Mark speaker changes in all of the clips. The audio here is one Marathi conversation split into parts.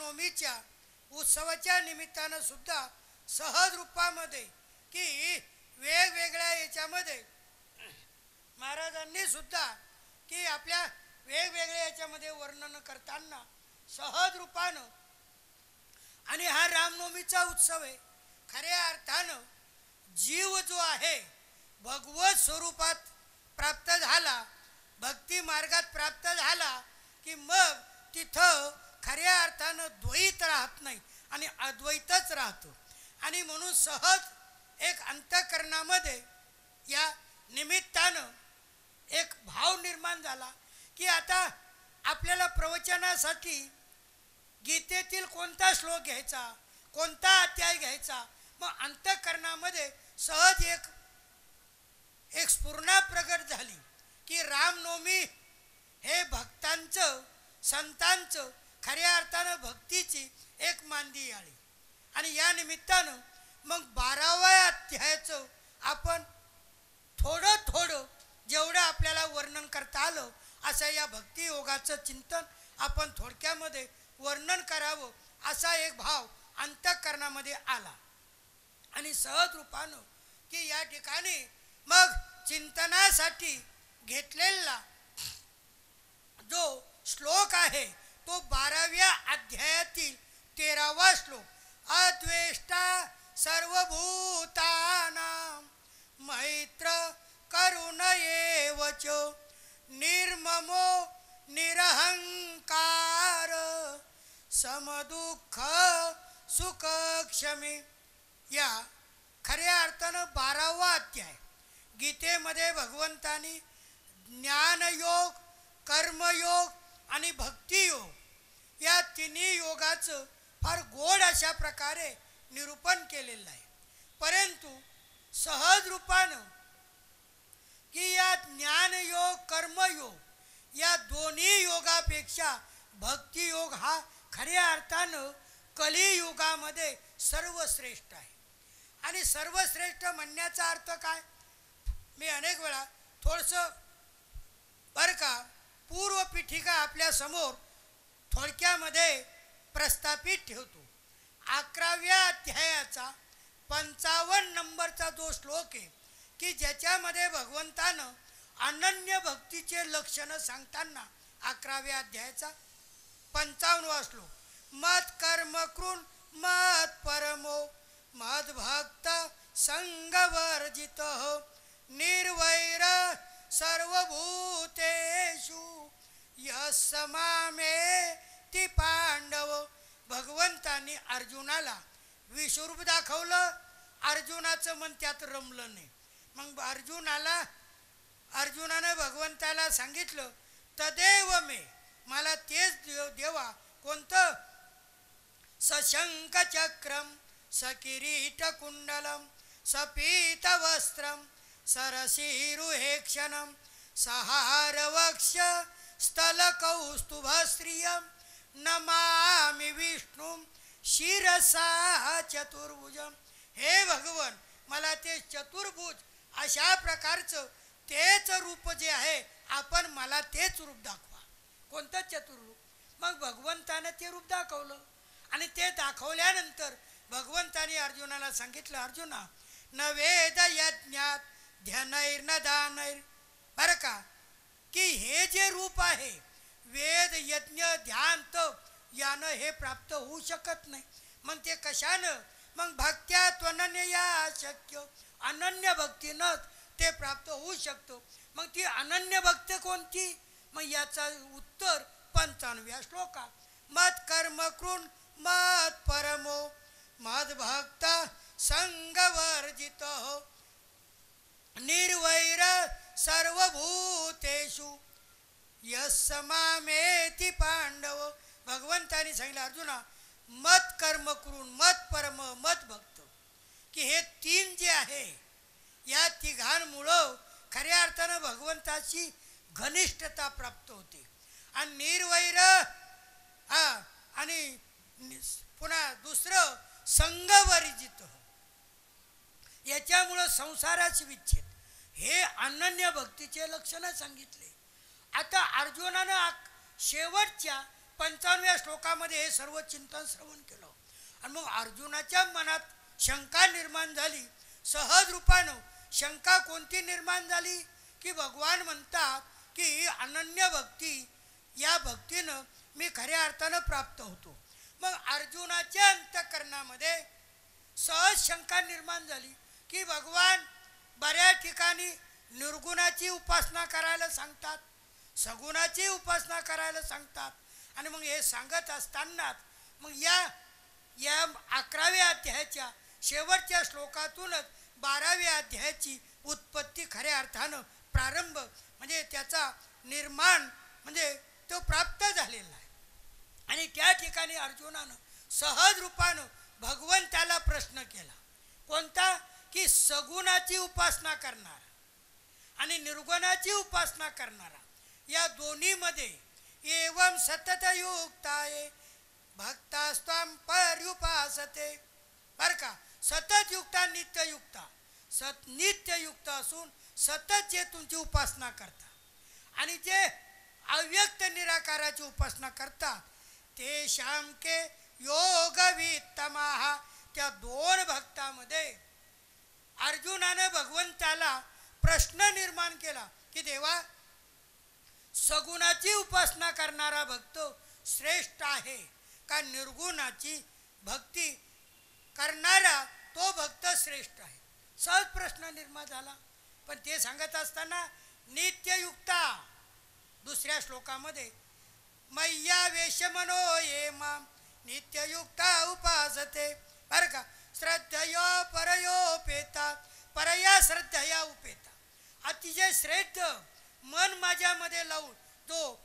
Speaker 1: रामनवमीच्या उत्सवाच्या निमित्तानं सुद्धा सहज रूपामध्ये की वेगवेगळ्या याच्यामध्ये महाराजांनी सुद्धा की आपल्या वेगवेगळ्या याच्यामध्ये वर्णन करताना सहज रूपानं आणि हा रामनवमीचा उत्सव आहे. खऱ्या अर्थानं जीव जो आहे भगवत स्वरूपात प्राप्त झाला, भक्ती मार्गात प्राप्त झाला की मग तिथं खऱ्या अर्थानं द्वैत राहत नाही आणि अद्वैतच राहतो. आणि म्हणून सहज एक अंतःकरणामध्ये या निमित्तानं एक भाव निर्माण झाला की आता आपल्याला प्रवचनासाठी गीतेतील कोणता श्लोक घ्यायचा, कोणता अध्याय घ्यायचा. मग अंतःकरणामध्ये सहज एक स्फुरणा प्रगट झाली की रामनवमी हे भक्तांचं संतांचं खऱ्या अर्थानं भक्तीची एक मांदी आली. आणि या निमित्तानं मग 12व्या अध्यायाचं आपण थोडं थोडं जेवढं आपल्याला वर्णन करता आलं असं या भक्तियोगाचं चिंतन आपण थोडक्यामध्ये वर्णन करावं असा एक भाव अंतःकरणामध्ये आला. आणि सहज रूपानं की या ठिकाणी मग चिंतनासाठी घेतलेला जो श्लोक आहे तो 12व्या अध्यायातील 13वा श्लोक. अद्वेष्टा सर्वभूतानां मैत्र करुण एव च निर्ममो निरहंकार समदुःख सुखक्षमी. या खऱ्या अर्थानं 12वा अध्याय गीतेमध्ये भगवंतांनी ज्ञानयोग, कर्मयोग आणि भक्तियोग या तिन्ही योगाचं फार गोड अशा प्रकारे निरूपण केलेलं आहे. परंतु सहज रूपानं की या ज्ञानयोग, कर्मयोग या दोन्ही योगापेक्षा भक्तियोग हा खऱ्या अर्थानं कलियुगामध्ये सर्वश्रेष्ठ आहे. आणि सर्वश्रेष्ठ म्हणण्याचा अर्थ काय, मी अनेक वेळा थोडंसं बरं का पूर्वपीठिका आपल्या समोर थोडक्यामध्ये प्रस्थापित ठेवतो. 11व्या अध्यायाचा 55 नंबरचा जो श्लोक आहे की ज्याच्यामध्ये भगवंतानं अनन्य भक्तीचे लक्षणं सांगताना 11व्या अध्यायाचा 55वा श्लोक. मत कर्म कृन मत परमो मद भक्त संगवर्जित निर्वैर सर्वभूतेषु यस्मामेति पांडव. भगवंतांनी अर्जुनाला विश्वरूप दाखवलं, अर्जुनाचं मन त्यात रमलं नाही. मग अर्जुनानं भगवंताला सांगितलं तदेव मे, मला तेच देवा. कोणतं? सशंक चक्रम सकिरीट कुंडलम सपीत वस्त्रम सरसीरुहेक्षणम सहारवक्ष स्थल कौस्तुभ स्त्रियम नमामि विष्णु शिरसा चतुर्भुजम. हे भगवन, मला ते चतुर्भुज अशा प्रकारचं तेच रूप जे आहे आपण मला तेच रूप दाखवा. कोणतं चतुर्रूप? मग भगवंतानं ते रूप दाखवलं. आणि ते दाखवल्यानंतर भगवंताने अर्जुनाला सांगितलं, अर्जुना न वेद यज्ञात ध्यानैर न दानैर. बरं का की हे जे रूप आहे वेद यज्ञ ध्यान तप यानं हे प्राप्त होऊ शकत नाही. मग ते कशानं? मग भक्त्या त्वनन्यया शक्य, अनन्य भक्तीनं ते प्राप्त होऊ शकतो. मग ती अनन्य भक्ती कोणती? मग याचा उत्तर 95व्या श्लोकात. मत कर्म कृन मत परमो मद भक्त संगवर्जित निर्वैर सर्वभूतेषु यस्मामेति पांडव. भगवंतानी सांगितलं अर्जुना मत कर्म करून मत परम मत भक्त की हे तीन जे आहे या तिघांमुळं खऱ्या अर्थानं भगवंताची घनिष्ठता प्राप्त होते. आणि निर्वैर आणि पुन्हा दुसरं संगवर्जित, याच्यामुळं संसाराची विच्छेद, हे अनन्य भक्तीचे लक्षणं सांगितले. आता अर्जुनानं शेवटच्या 55व्या श्लोकामध्ये हे सर्व चिंतन श्रवण केलं. आणि मग अर्जुनाच्या मनात शंका निर्माण झाली. सहज रूपानं शंका कोणती निर्माण झाली की भगवान म्हणतात की अनन्य भक्ती, या भक्तीनं मी खऱ्या अर्थानं प्राप्त होतो. मग अर्जुनाच्या अंतःकरणामध्ये सहज शंका निर्माण झाली की भगवान बऱ्याच ठिकाणी निर्गुणाची उपासना करायला सांगतात, सगुणाची उपासना करायला सांगतात. आणि मग हे सांगत असतानाच मग या 11व्या अध्यायाच्या शेवटच्या श्लोकातूनच 12व्या अध्यायाची उत्पत्ती खऱ्या अर्थानं प्रारंभ म्हणजे त्याचा निर्माण म्हणजे तो प्राप्त झालेला आहे. आणि त्या ठिकाणी अर्जुनानं सहज रूपानं भगवंताला प्रश्न केला. कोणता? की सगुणाची उपासना करणारा आणि निर्गुणाची उपासना करणारा या दोन्हीमध्ये एवं सततयुक्ताये भक्तास्त्वं पर्युपासते. बरं का, सततयुक्ता नित्ययुक्ता, नित्ययुक्त असून सतत जे तुमची उपासना करता आणि जे अव्यक्त निराकाराची उपासना करतात ते शामके योगवित्तमाः. त्या दोन भक्तामध्ये अर्जुनानं भगवंताला प्रश्न निर्माण केला की देवा, सगुणाची उपासना करणारा भक्त श्रेष्ठ आहे का निर्गुणाची भक्ती करणारा तो भक्त श्रेष्ठ आहे? सहज प्रश्न निर्माण झाला. पण ते सांगत असताना नित्ययुक्ता दुसऱ्या श्लोकामध्ये मय्या वेशमनो ये माम नित्ययुक्ता उपासते. बरं का, श्रद्धयो परयोपेता परया श्रद्धया उपेता. अतिशय श्रेष्ठ मन माझ्यामध्ये लावून तो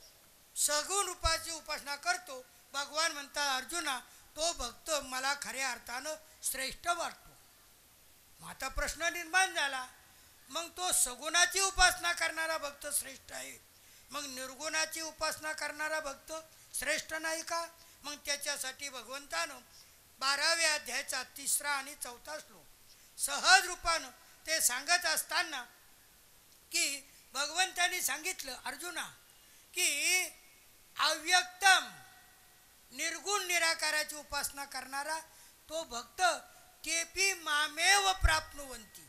Speaker 1: सगुण रूपाची उपासना करतो. भगवान म्हणतात अर्जुना, तो भक्त मला खऱ्या अर्थानं श्रेष्ठ वाटतो. मग आता प्रश्न निर्माण झाला, मग तो सगुणाची उपासना करणारा भक्त श्रेष्ठ आहे, मग निर्गुणाची उपासना करणारा भक्त श्रेष्ठ नाही का? मग त्याच्यासाठी भगवंतानं 12व्या अध्यायाचा 3रा आणि 4था श्लोक सहज रूपानं ते सांगत असताना की भगवंतांनी सांगितलं अर्जुना की अव्यक्तम निर्गुण निराकाराची उपासना करणारा तो भक्त तेपी मामेव प्राप्नुवंती.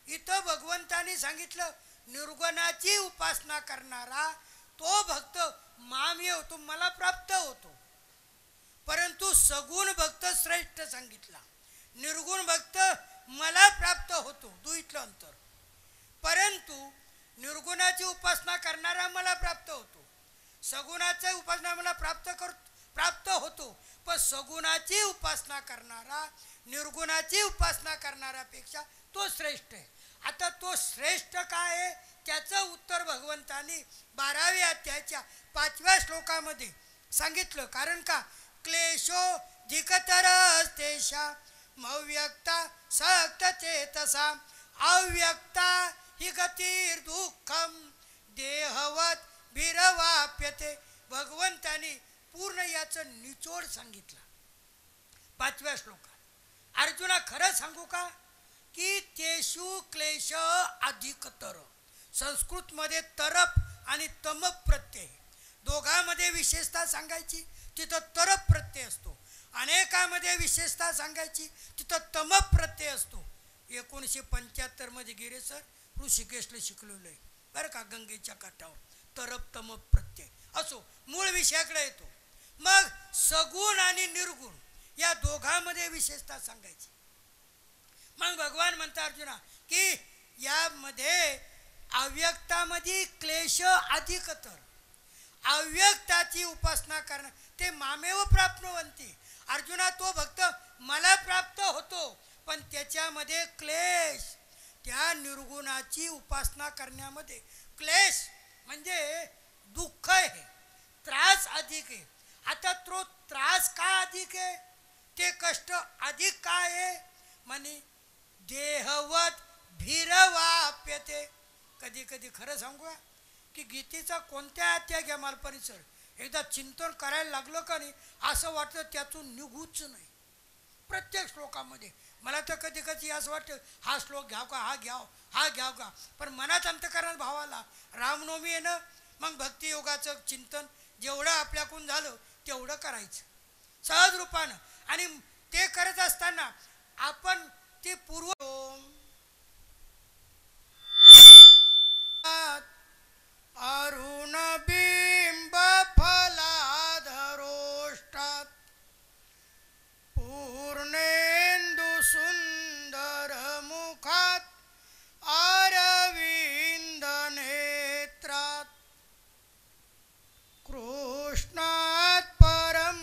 Speaker 1: इथं भगवंतांनी सांगितलं निर्गुणाची उपासना करणारा तो भक्त मामेव तो मला प्राप्त होतो. परंतु सगुण भक्त श्रेष्ठ सांगितला, निर्गुण भक्त मला प्राप्त होतो, दुईतलं अंतर. परंतु निर्गुणाची उपासना करणारा मला प्राप्त होतो, सगुणाची उपासना मला प्राप्त होतो. पण सगुणाची उपासना करणारा निर्गुणाची उपासना करणाऱ्यापेक्षा तो श्रेष्ठ आहे. आता तो श्रेष्ठ काय आहे त्याचं उत्तर भगवंतांनी 12व्या अध्यायाच्या 5व्या श्लोकामध्ये सांगितलं. कारण का, क्लेशो धिकतरस्तेषा मव्यक्ता सक्त चेतसा अव्यक्ता ही गतीर दुःखम देहवत भिरवाप्यते. भगवंतांनी पूर्ण याचं निचोड सांगितलं 5व्या श्लोकात. अर्जुना, खरं सांगू का की तेषु क्लेश अधिकतर. संस्कृतमध्ये तरप आणि तमप प्रत्यय दोघांमध्ये विशेषता सांगायची तिथं तरप प्रत्यय असतो, अनेकामध्ये विशेषता सांगायची तिथं तमप प्रत्यय असतो. 1975 मध्ये गिरे सर ऋषिकेशला शिकलेलो आहे बरं का, गंगेच्या काठावर तरप तमप प्रत्यय असो, मूळ विषयाकडे येतो. मग सगुण आणि निर्गुण या दोघांमध्ये विशेषता सांगायची. मग भगवान म्हणतात अर्जुना की यामध्ये अव्यक्तामध्ये क्लेश अधिकतर, अव्यक्ताची उपासना करणं ते मामेव प्राप्नुवंती. अर्जुना, तो भक्त मला प्राप्त होतो, पण त्याच्यामध्ये क्लेश, त्या निर्गुणाची उपासना करण्यामध्ये क्लेश म्हणजे दुःख आहे, त्रास अधिक आहे. आता तो त्रास का अधिक आहे, ते कष्ट अधिक काय आहे म्हणे देहवत भिरवाप्यते. कधी कधी खरं सांगू की गीतेचा कोणत्या अध्याय घ्या मालपरीसर एकदा चिंतन करायला लागलं का नाही असं वाटतं त्यातून निघूच नाही. प्रत्येक श्लोकामध्ये मला तर कधी कधी असं वाटतं हा श्लोक घ्याव का, हा घ्याव का. पण मनात अंतःकरणात भावाला रामनवमी आहे ना, मग भक्तियोगाचं चिंतन जेवढं आपल्याकडून झालं तेवढं करायचं सहज रूपानं. आणि ते करत असताना आपण ते पूर्व अरुण बिंब फलाधरोष्टात पूर्णेंदु सुंदर मुखात अरविंद नेत्रात कृष्णात परम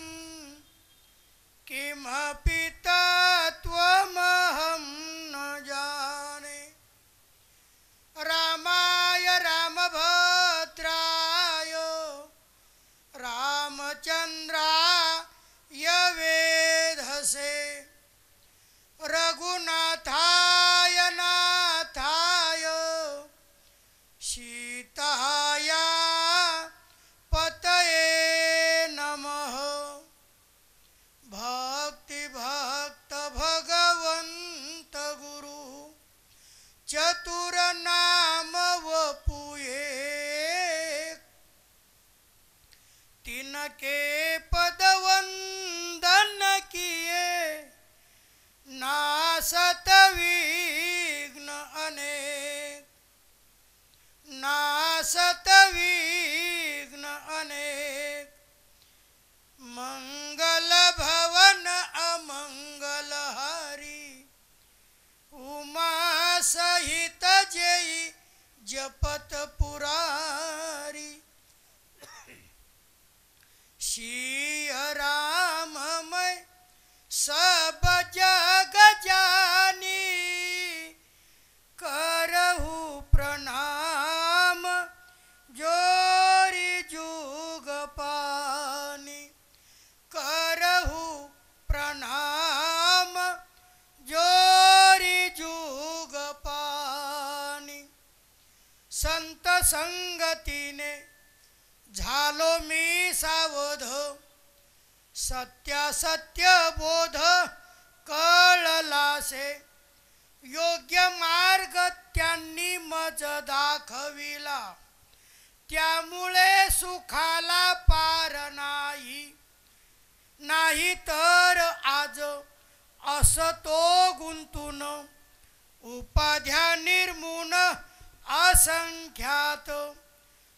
Speaker 1: किमपि तत्त्वमहं न जाने रामाय रामभद्राय रामचंद्राय वेधसे रघुनाथाय नाथाय सीताय पतये नमः भक्ति भक्त भगवंत गुरु चतुर नाम वपुये तिनके पदवंदन किए नासत विघ्न अनेक नासत विघ्न अनेक मंगल भवन अमंगल हरि उमा सहित जय जपत पुरारी सिय राममय सब जग जानी करहु प्रणाम जोरी जुग पानी करहु प्रणाम जोरी जुग पानी संत संगतीने झालो मी सावध सत्यासत्य बोध कळलासे योग्य मार्ग त्यांनी मज दाखविला त्यामुळे सुखाला पार नाही नाही तर आज असतो गुंतून उपाध्या निर्मून असंख्यात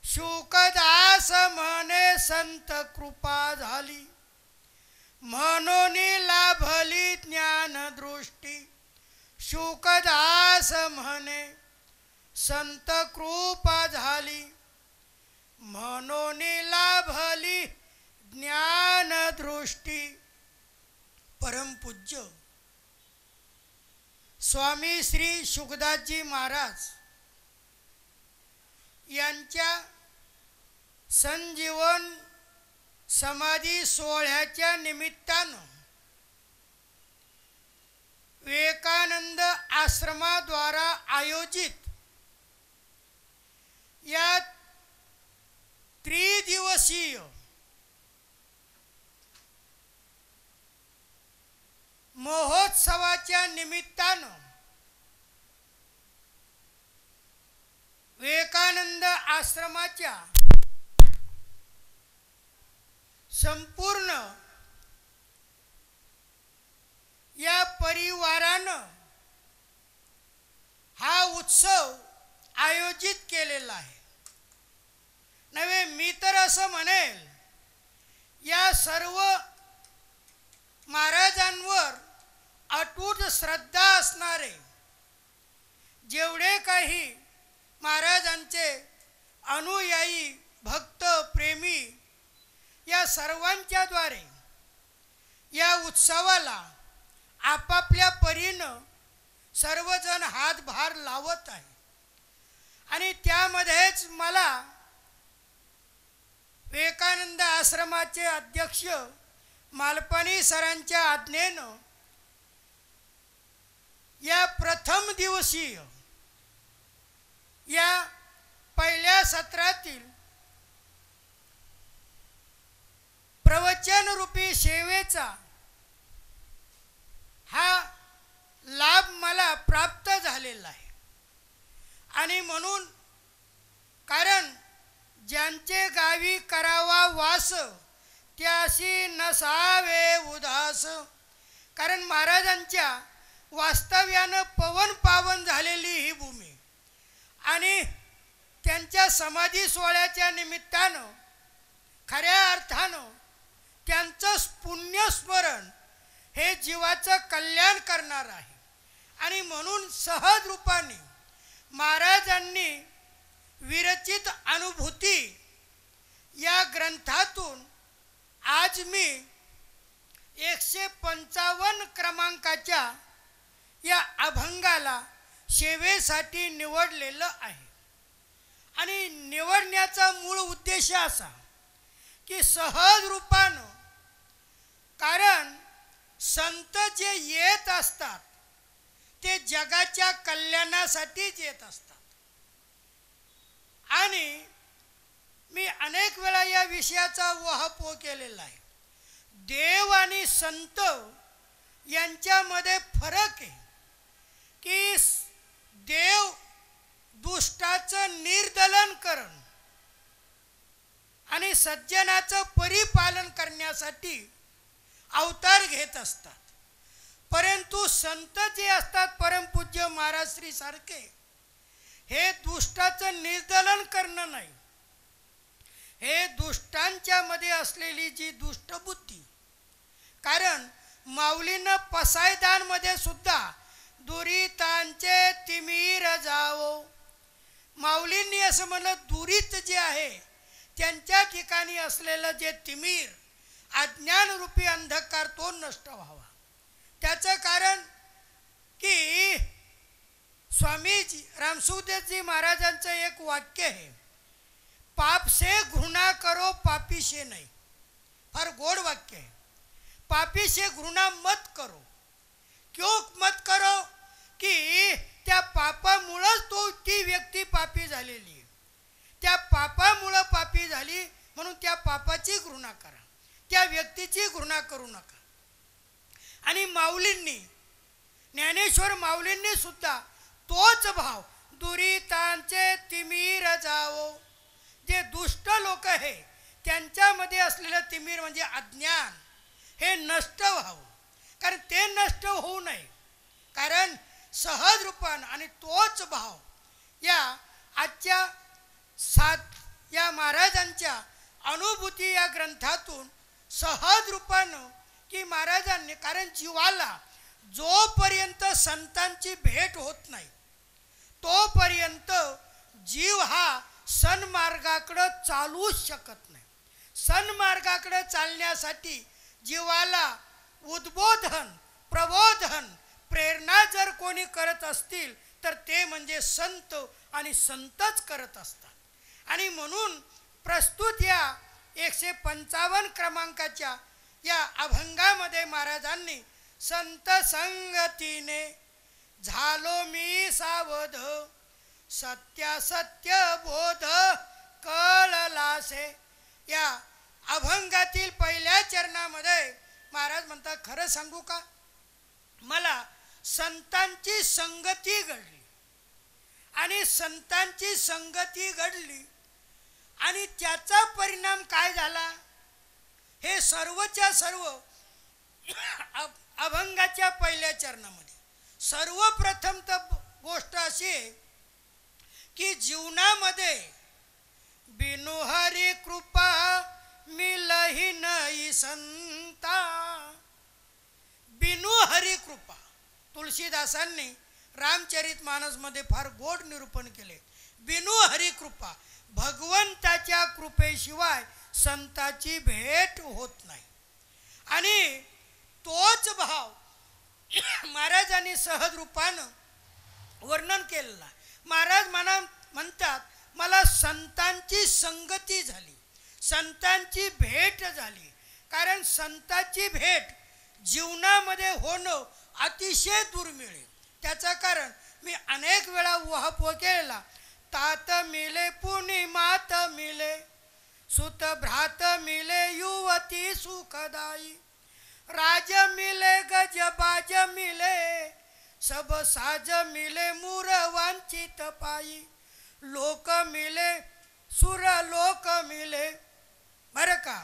Speaker 1: शुकदास म्हणे संत कृपा झाली म्हणून लाभली ज्ञान दृष्टी शुकदास म्हणे संत कृपा झाली म्हणून लाभली ज्ञान दृष्टी. परमपूज्य स्वामी श्री शुकदासजी महाराज यांच्या संजीवन समाधी सोहळ्याच्या निमित्तानं विवेकानंद आश्रमाद्वारा आयोजित या त्रिदिवसीय महोत्सवाच्या निमित्तानं विवेकानंद आश्रमाच्या संपूर्ण या परिवारानं हा उत्सव आयोजित केलेला आहे. नव्हे मी तर असं म्हणेल या सर्व महाराजांवर अटूट श्रद्धा असणारे जेवढे काही महाराजांचे अनुयायी भक्त प्रेमी या सर्वांच्या द्वारे या उत्सवाला आपापल्या परीनं सर्वजण हातभार लावत आहे. आणि त्यामध्येच मला विवेकानंद आश्रमाचे अध्यक्ष मालपाणी सरांच्या आज्ञेनं या प्रथम दिवसीय या पहिल्या सत्रातील प्रवचन रूपी सेवेचा हा लाभ मला प्राप्त झालेला आहे. आणि म्हणून कारण ज्यांचे गावी करावा वास त्याशी नसावे उदास. कारण महाराजांच्या वास्तव्यानं पवन पावन झालेली ही भूमी आणि त्यांच्या समाधी सोहळ्याच्या निमित्तानं खऱ्या अर्थानं त्यांचं पुण्यस्मरण हे जीवाचं कल्याण करणार आहे. आणि म्हणून सहज रूपाने महाराजांनी विरचित अनुभूती या ग्रंथातून आज मी 155 क्रमांकाच्या या अभंगाला सेवेसाठी निवडलेलं आहे. आणि निवडण्याचा मूळ उद्देश असा की सहज रूपानं, कारण संत जे येत असतात ते जगाच्या कल्याणासाठीच येत असतात. आणि मी अनेक वेळा या विषयाचा वहापोह केलेला आहे. देव आणि संत यांच्यामध्ये फरक आहे की देव दुष्टाचं निर्दलन करण आणि सज्जनाचं परिपालन करण्यासाठी अवतार घेत असतात. परंतु संत जे असतात परमपूज्य महाराज श्री सारखे, हे दुष्टाचं निर्दलन करणं नाही, हे दुष्टांच्या मध्ये असलेली जी दुष्टबुद्धी. कारण माऊलीनं पसायदानमध्ये सुद्धा दुरितांचे तिमीर जावो, माऊलींनी असं म्हणलं दुरित जे आहे त्यांच्या ठिकाणी असलेलं जे तिमीर अज्ञानरूपी अंधकार तो नष्ट व्हावा. त्याचं कारण की स्वामीजी रामसुखदेवजी महाराजांचं एक वाक्य आहे, पाप से घृणा करो पापी से नहीं. फार गोड वाक्य आहे. पापी से घृणा मत करो. क्यों मत करो? की त्या पापामुळंच ती व्यक्ती पापी झालेली आहे. त्या पापामुळं पापी झाली म्हणून त्या पापाची घृणा करा, त्या व्यक्तीची घृणा करू नका. आणि माऊलींनी, ज्ञानेश्वर माऊलींनी सुद्धा तोच भाव, दुरितांचे तिमीर जावो, जे दुष्ट लोक आहे त्यांच्यामध्ये असलेलं तिमीर म्हणजे अज्ञान हे नष्ट व्हावं. कारण ते नष्ट होऊ नये. कारण सहज रूपानं आणि तोच भाव या आजच्या या महाराजांच्या अनुभूती या ग्रंथातून सहज रूपानं की महाराजांनी, कारण जीवाला जोपर्यंत संतांची भेट होत नाही तोपर्यंत जीव हा सन्मार्गाकडं चालूच शकत नाही. सन्मार्गाकडे चालण्यासाठी जीवाला उद्बोधन, प्रबोधन, प्रेरणा जर कोणी करत असतील तर ते म्हणजे संत आणि संतच करत असतात. आणि म्हणून प्रस्तुत या 155 क्रमांकाच्या या अभंगामध्ये महाराजांनी संत संगतीने झालो मी सावध, सत्यासत्य बोध कळलासे. या अभंगातील पहिल्या चरणामध्ये महाराज म्हणतात, खरं सांगू का, मला संतांची संगती घडली आणि संतांची संगती घडली आणि त्याचा परिणाम काय झाला हे सर्वच्या सर्व अभंगाच्या पहिल्या चरणामध्ये. सर्वप्रथम तर गोष्ट अशी आहे की जीवनामध्ये बिनु हरी कृपा मिलही नाही संता. बिनु हरी कृपा तुलसीदासांनी रामचरितमानसमध्ये फार गोड निरूपण केले. बिनु हरी कृपा, भगवंताच्या कृपेशिवाय संताची भेट होत नाही. आणि तोच भाव महाराजांनी सहज रूपानं वर्णन केलेला. महाराज म्हणतात, मला संतांची संगती झाली, संतांची भेट झाली. कारण संतांची भेट जीवनामध्ये होणं अतिशय दुर्मिळ आहे. त्याचं कारण मी अनेक वेळा उहापोह केलेला. तात मिले पुनि मात मिले, सुत भ्रात मिले युवती सुखदाई, राज मिले गज बाज मिले, सब साज मिले मूर वांचित पायी, लोक मिले सुर लोक मिले. बरं का,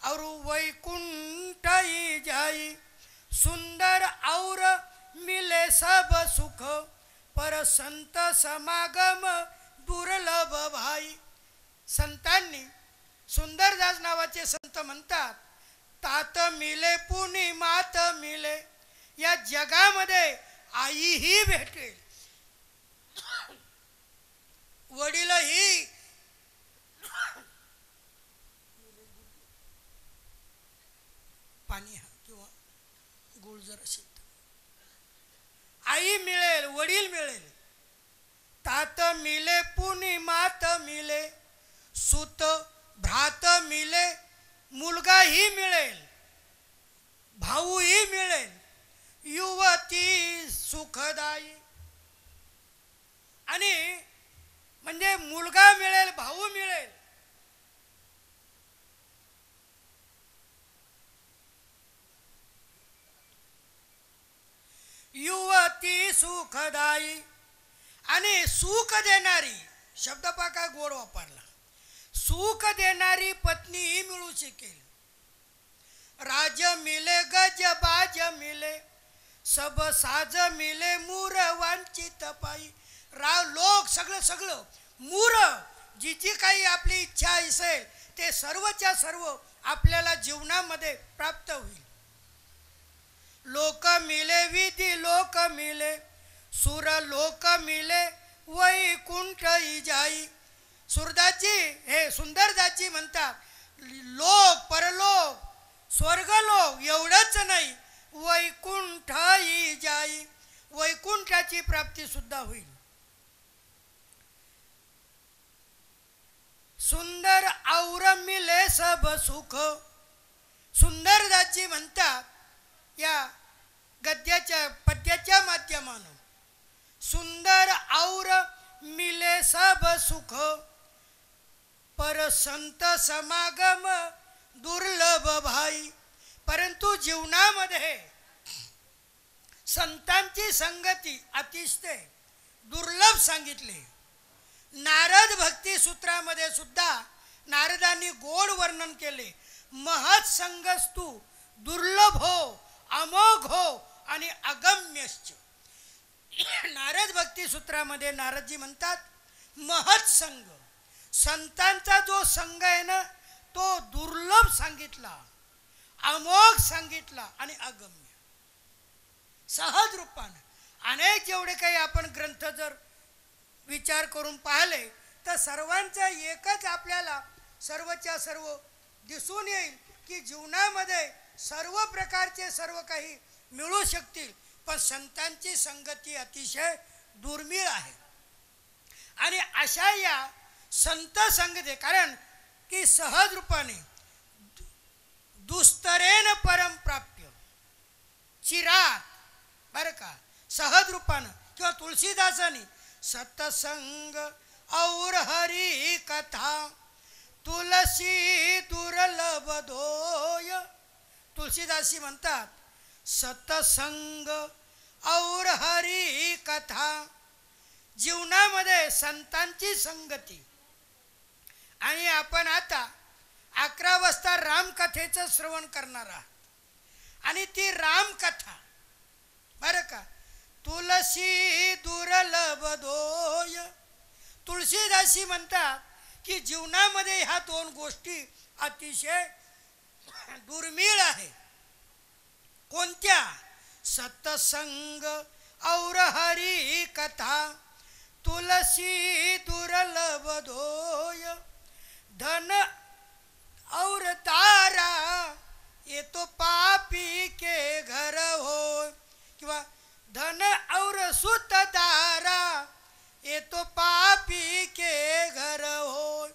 Speaker 1: और वैकुंठ ही जाई, सुंदर और मिले सब सुख, पर संत समागम दुर्लभ भाई. संतांनी सुंदरदास नावाचे संत म्हणतात, तात मिले पुनी मात मिले, या जगामध्ये आईही भेटेल, वडीलही, पाणी किंवा गुळ जर असेल तर, आई मिळेल, वडील मिळेल. तात मिले पुनी मात मिले, सुत भ्रात मिले, मुलगाही मिळेल, भाऊही मिळेल, युवती सुखदायी. आणि म्हणजे मुलगा मिळेल, भाऊ मिळेल, युवती सुखदायी. आणि सुख देणारी, शब्द पहा काय गोड वापरला, सुख देणारी पत्नीही मिळू शकेल. राज मिले गज बाज मिले, सब साज मिले मूर वांचित पायी. लोक सगळं सगळं मूर, जी जी काही आपली इच्छा असेल ते सर्वच्या सर्व आपल्याला जीवनामध्ये प्राप्त होईल. लोक मिले विधी लोक मिले, सुर लोक मिले, वैकुंठ जाई. सुरदासजी हे सुंदरदासजी म्हणतात, लोक परलोक स्वर्गलोक एवढंच नाही, वैकुंठ जाई, वैकुंठाची प्राप्ती सुद्धा होईल. सुंदर और मिले सब सुख. सुंदरदासजी म्हणतात या गद्याच्या पद्याच्या माध्यमानं, सुंदर और मिले सब सुख, पर संत समागम दुर्लभ भाई. परंतु जीवनामध्ये संतांची संगती अतिशय दुर्लभ सांगितले. नारद भक्ती सूत्रामध्ये सुद्धा नारदांनी गोड वर्णन केले, महत् संगस्तु दुर्लभ हो, अमोघ हो आणि अगम्यश्च. नारद भक्ती सूत्रामध्ये नारदजी म्हणतात, महत् संग, संतांचा जो संग आहे ना तो दुर्लभ सांगितला, अमोघ सांगितला आणि अगम्य. सहज रूपाने अनेक जेवढे काही आपण ग्रंथ जर विचार करून पाहिले तर सर्वांचा एकच आपल्याला सर्वच्या सर्व दिसून येईल की जीवनामध्ये सर्व प्रकारचे सर्व काही मिळू शकतील, पण संतांची संगती अतिशय दुर्मिळ आहे. आणि अशा या संत संगती, कारण की सहज रूपाने दुस्तरेन परम प्राप्य, चिरात बरं का, सहज रूपानं किंवा तुळशीदासांनी सतसंग और हरी कथा, तुलसी दुर्लभ धोय. तुलसीदासी म्हणतात, सतसंग और हरी कथा, जीवनामध्ये संतांची संगती. आणि आपण आता 11 वाजता रामकथेचं श्रवण करणार आहात. आणि ती रामकथा बरं का, तुलसी दुर्लभ धोय. तुळशीदासी म्हणतात की जीवनामध्ये ह्या दोन गोष्टी अतिशय दुर्मिळ आहे. कोणत्या? सत्संग और हरी कथा, तुलसी दुर्लभ धोय. धन और तारा ये तो पापी के घर हो, किंवा धन और सुत दारा ये तो पापी के घर हो.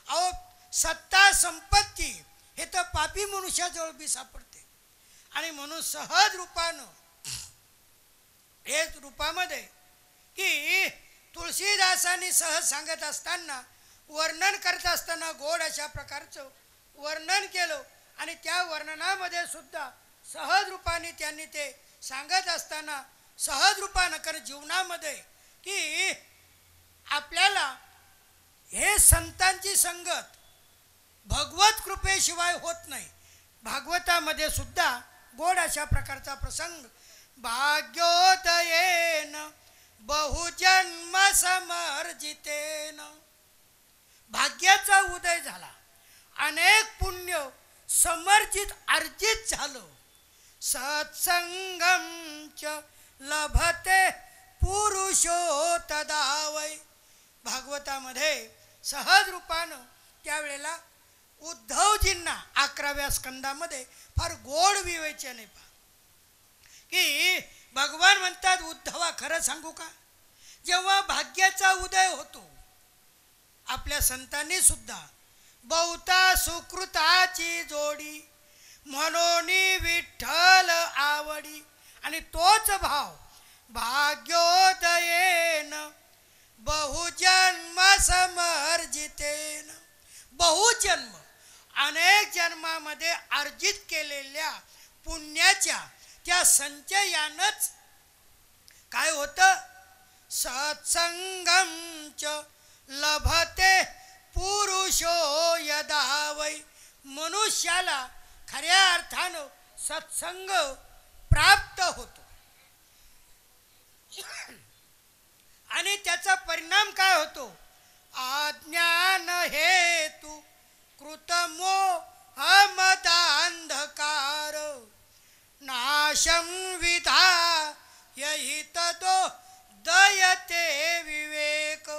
Speaker 1: अहो, सत्ता संपत्ती हे तर पापी मनुष्याजवळ बी सापडते. आणि म्हणून सहज रूपानं हेच रूपामध्ये की तुळशीदासांनी सहज सांगत असताना, वर्णन करत असताना गोड अशा प्रकारचं वर्णन केलं. आणि त्या वर्णनामध्ये सुद्धा सहज रूपाने त्यांनी ते सांगत असताना सहज रूपानं, कारण जीवनामध्ये की आपल्याला हे संतांची संगत भगवत कृपेशिवाय होत नाही. भागवतामध्ये सुद्धा गोड अशा प्रकारचा प्रसंग, भाग्योदयेन बहुजन्म समर्जितेन, भाग्याचा उदय झाला, अनेक पुण्य समर्जित अर्जित झालं. सत्संगम च लभते पुरुषो तदा वै, भागवतामध्ये सहज रूपानं त्यावेळेला उद्धवजींना 11व्या स्कंदामध्ये फार गोड विवेचन आहे पहा, की भगवान म्हणतात, उद्धवा खरं सांगू का, जेव्हा भाग्याचा उदय होतो आपल्या संतांनी सुद्धा बहुता सुकृताची जोडी म्हणून विठ्ठल आवडी, आणि तोच भाव भाग्योदयेन बहुजन्म समर्जितेन, बहुजन्म अनेक जन्मामध्ये अर्जित केलेल्या पुण्याच्या त्या संचयानच काय होतं, सत्संगम च लभते पुरुषो यदा वै, मनुष्याला खऱ्या अर्थानं सत्संग प्राप्त होतो. आणि त्याचा परिणाम काय होतो, अज्ञान हेतु कृतमोह मदांधकार नाशम विधाय तदो दयते विवेक.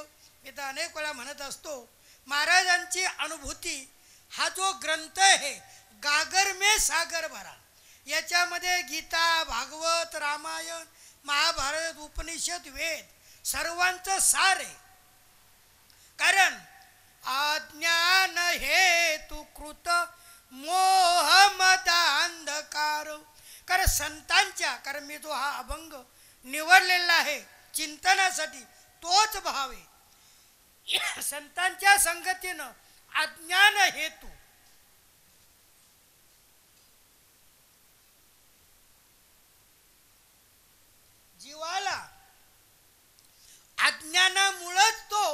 Speaker 1: मी तर अनेक वेळा म्हणत असतो, महाराजांची अनुभूती हा जो ग्रंथ आहे, गागर में सागर भरा, याच्यामध्ये गीता, भागवत, रामायण, महाभारत, उपनिषद, वेद सर्वांचं सार आहे. कारण अज्ञान हेतु कृत मोह मदांधकार, कारण संतांच्या, कारण मी जो हा अभंग निवडलेला आहे चिंतनासाठी तोच भाव आहे. संतांच्या संगतीनं अज्ञान हेतू, जीवाला अज्ञानामुळेच तो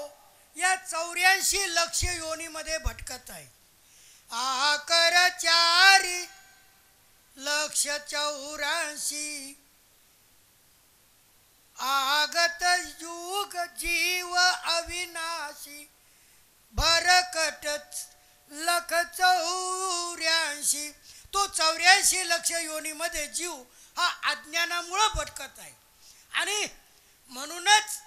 Speaker 1: या 84 लक्ष योनीमध्ये भटकत आहे. आकर 4 लक्ष 84 आगत युग जीव अविनाशी भरकट लख 84. तो 84 लक्ष योनीमध्ये जीव हा अज्ञानामुळे भटकत आहे. आणि म्हणूनच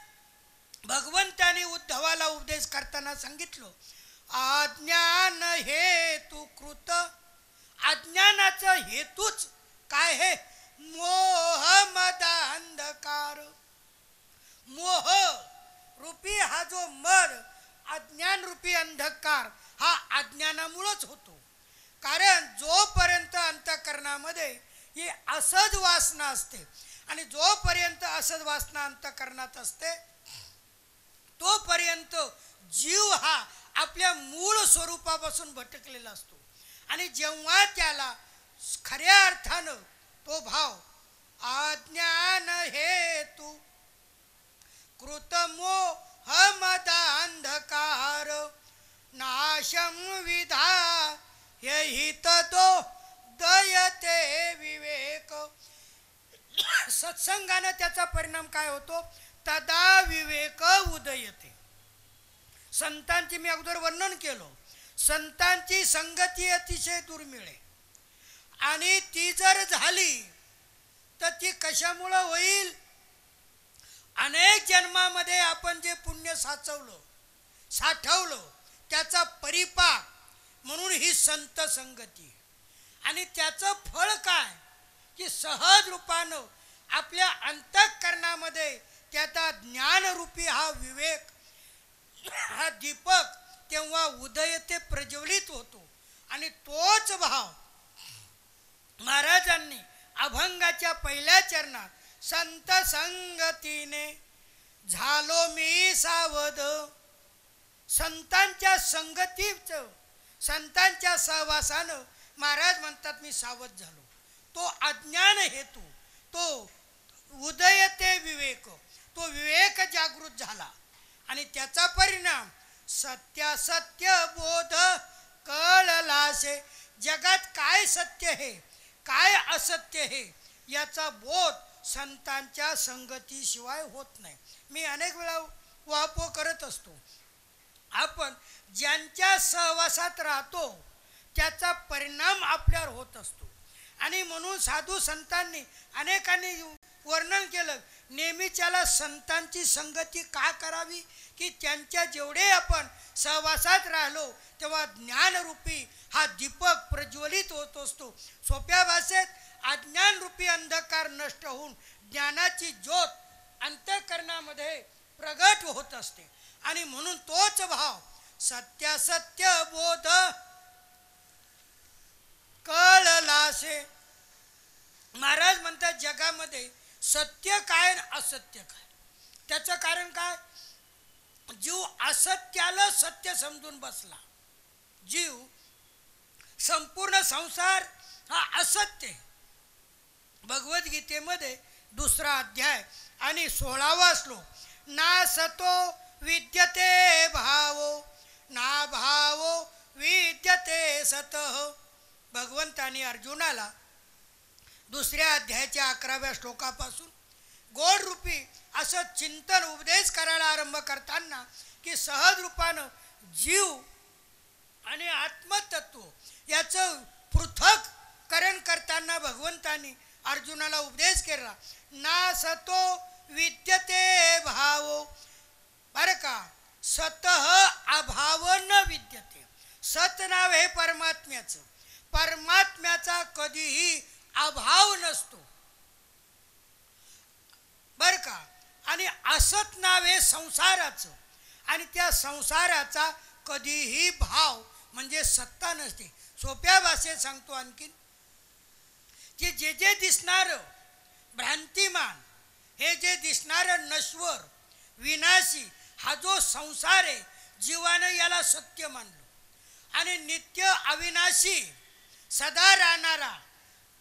Speaker 1: भगवंताने उद्धवाला उपदेश करताना सांगितलं, अज्ञान हेतु कृत, अज्ञानाचा हेतूच काय आहे, मोह मदा अंधकार. मोह रूपी हा जो मद, अज्ञान रूपी अंधकार हा अज्ञानामुळेच होतो. कारण जोपर्यंत अंतःकरणामध्ये ही असद वासना असते, आणि जोपर्यंत असद वासना अंतःकरणात असते तोपर्यंत जीव हा आपल्या मूळ स्वरूपापासून भटकलेला असतो. आणि जेव्हा त्याला खऱ्या अर्थानं तो भाव अज्ञान हेतु कृतमोह मदा अंधकार नाशम विधाय तदो दयते विवेक. सत्संगाने त्याचा परिणाम काय होतो, तदा विवेक उदयते. संतांची मी अगोदर वर्णन केलं, संतांची संगती अतिशय दुर्मिळ आहे, आणि ती जर झाली तर ती कशामुळे होईल, अनेक जन्मामध्ये आपण जे पुण्य साठवलं त्याचा परिपाक म्हणून ही संत संगती. आणि त्याचं फळ काय, की सहज रूपानं आपल्या अंतःकरणामध्ये त्याचा ज्ञानरूपी हा विवेक, हा दीपक तेव्हा उदयते, प्रज्वलित होतो. आणि तोच भाव महाराजांनी अभंगाच्या पहिल्या चरणात, संत संगतीने झालो मी सावध, संतांच्या संगतीचं, संतांच्या सहवासानं महाराज म्हणतात मी सावध झालो. तो अज्ञान हेतू, तो उदयते विवेक, तो विवेक जागृत झाला. आणि त्याचा परिणाम सत्यासत्य बोध कळलासे जगात काय सत्य आहे काय असत्य आहे याचा बोध संतांच्या संगतीशिवाय होत नाही. मी अनेक वेळा वापो करत असतो. आपण ज्यांच्या सहवासात राहतो त्याचा परिणाम आपल्यावर होत असतो. आणि म्हणून साधू संतांनी अनेकांनी वर्णन केलं, नेहमीच्याला संतांची संगती का करावी की त्यांच्या जेवढे आपण सहवासात राहिलो तेव्हा ज्ञानरूपी हा दीपक प्रज्वलित होत असतो. सोप्या भाषेत अज्ञानरूपी अंधकार नष्ट होऊन ज्ञानाची ज्योत अंतःकरणामध्ये प्रगट होत असते. आणि म्हणून तोच भाव सत्यासत्य बोध कळलासे. महाराज म्हणतात जगामध्ये सत्य काय आणि असत्य काय. त्याचं कारण काय, जीव असत्याला सत्य समजून बसला. जीव संपूर्ण संसार हा असत्य आहे. भगवद्गीतेमध्ये 2रा अध्याय आणि 16वा श्लोक, ना सतो विद्यते भावो ना भावो विद्यते सतः. भगवंतानी अर्जुनाला 2ऱ्या अध्यायाच्या 11व्या श्लोकापासून गोड रूपी असं चिंतन उपदेश करायला आरंभ करताना की सहज रूपानं जीव आणि आत्मतत्व याचं पृथक्करण करताना भगवंतानी अर्जुनाला उपदेश केला. ना सतो विद्यते भावो, बरं का, सतः अभाव न विद्यते. सत नाव हे परमात्म्याचं, परमात्म्याचा कधीही अभाव नसतो बर का. आणि असत नाव हे संसाराचं, आणि त्या संसाराचा कधीही भाव म्हणजे सत्ता नसते. सोप्या भाषेत सांगतो आणखीन की जे जे दिसणारं भ्रांतिमान, हे जे दिसणारं नश्वर विनाशी हा जो संसार आहे, जीवानं याला सत्य मानलो. आणि नित्य अविनाशी सदा राहणारा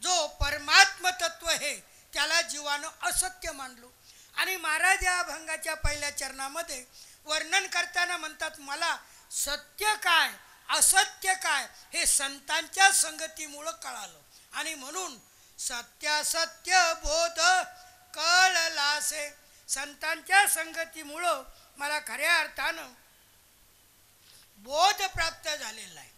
Speaker 1: जो परमात्म तत्व आहे त्याला जीवानं असत्य मानलो. आणि महाराज या अभंगाच्या पहिल्या चरणामध्ये वर्णन करताना म्हणतात, मला सत्य काय असत्य काय हे संतांच्या संगतीमुळं कळालं. आणि म्हणून सत्यासत्य बोध कळलासे. संतांच्या संगतीमुळं मला खऱ्या अर्थानं बोध प्राप्त झालेला आहे.